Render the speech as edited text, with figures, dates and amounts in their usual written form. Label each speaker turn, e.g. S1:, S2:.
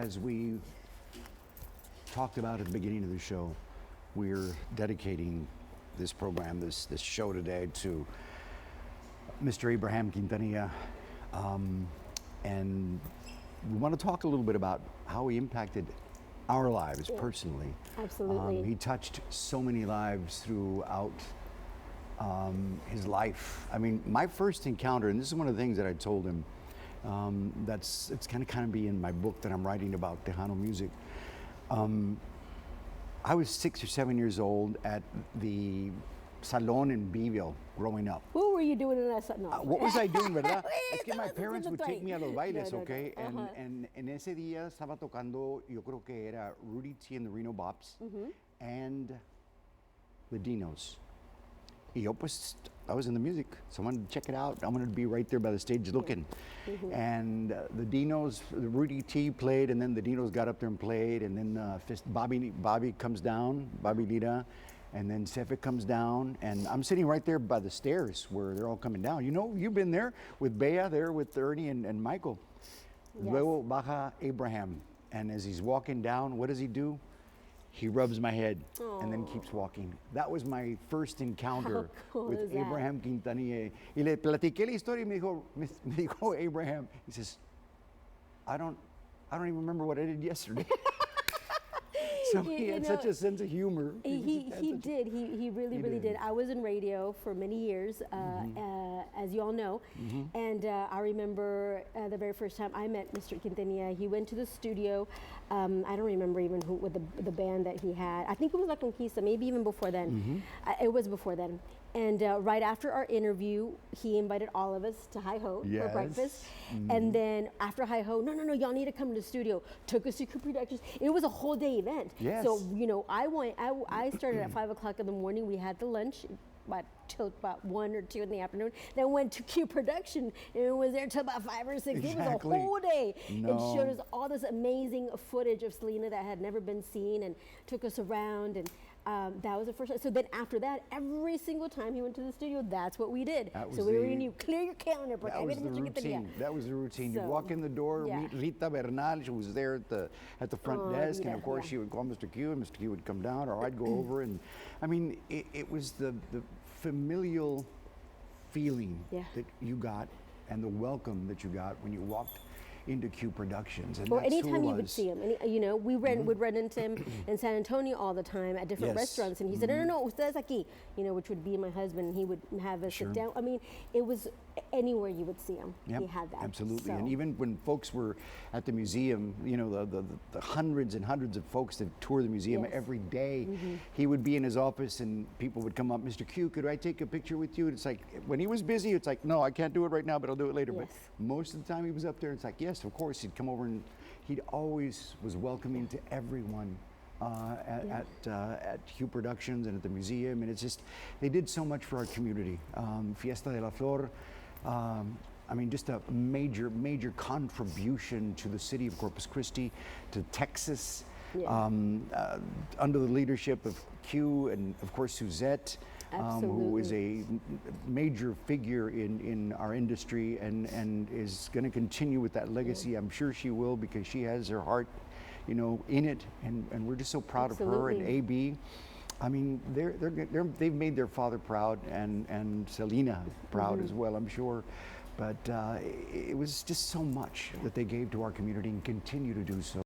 S1: as we talked about at the beginning of the show, we're dedicating this program, this show today to Mr. Abraham Quintanilla. And we want to talk a little bit about how he impacted our lives personally.
S2: Absolutely.
S1: He touched so many lives throughout his life. I mean, my first encounter, and this is one of the things that I told him, it's kind of be in my book that I'm writing about Tejano music. I was 6 or 7 years old at the Salon in Beeville growing up.
S2: What were you doing in that? No.
S1: What was I doing, verdad? Es que my parents would take me a los bailes, okay? And en ese día estaba tocando, yo creo que era Rudy and the Reno Bops and the Dinos. Y yo pues, I was in the music, so I wanted to check it out. I wanted to be right there by the stage looking. And the Dinos, the Rudy T played, and then the Dinos got up there and played, and then Bobby comes down, Bobby Lira, and then Cefe comes down, and I'm sitting right there by the stairs where they're all coming down. You know, you've been there with Bea, there with Ernie and Michael.
S2: Yes.
S1: Luego baja Abraham, and as he's walking down, what does he do? He rubs my head and then keeps walking. That was my first encounter with Abraham Quintanilla. Y le platiqué la historia y me dijo Abraham, he says, I don't even remember what I did yesterday. So he had such a sense of humor.
S2: He did. He really did. I was in radio for many years, as you all know. And I remember the very first time I met Mr. Quintanilla, he went to the studio. I don't remember even who with the band that he had. I think it was La Conquista, maybe even before then. It was before then. And right after our interview, he invited all of us to Hi Ho for breakfast. And then after Hi Ho, no, y'all need to come to the studio. Took us to Productions. It was a whole day event.
S1: Yes.
S2: So, you know, I started at 5 o'clock in the morning. We had the lunch till about 1 or 2 in the afternoon. Then went to Q Production and was there till about 5 or 6. It was a whole day. It showed us all this amazing footage of Selena that had never been seen and took us around, and that was the first time. So then after that, every single time he went to the studio, that's what we did. So we were going to clear your calendar.
S1: That was the routine. That was the routine.
S2: So,
S1: you walk in the door, meet Rita Bernal. She was there at the front desk, and of course she would call Mr. Q, and Mr. Q would come down, or I'd go over. And I mean, it was the familial feeling that you got, and the welcome that you got when you walked into Q Productions. And
S2: or anytime you would see him. And, you know, we would run into him in San Antonio all the time at different restaurants. And he said, no, ustedes aquí, you know, which would be my husband. And he would have us sit down. I mean, it was anywhere you would see him. He had that.
S1: Absolutely.
S2: So.
S1: And even when folks were at the museum, you know, the hundreds and hundreds of folks that tour the museum every day, he would be in his office and people would come up, Mr. Q, could I take a picture with you? And it's like, when he was busy, it's like, no, I can't do it right now, but I'll do it later. But most of the time he was up there, it's like, yes, of course, he'd come over, and he always was welcoming to everyone at Q Productions and at the museum. And it's just, they did so much for our community. Fiesta de la Flor, I mean, just a major contribution to the city of Corpus Christi, to Texas, under the leadership of Q and, of course, Suzette. Who is a major figure in our industry and is going to continue with that legacy. I'm sure she will, because she has her heart, you know, in it, and we're just so proud of her and AB. I mean, they've made their father proud, and Selena proud as well, I'm sure. But it was just so much that they gave to our community and continue to do so.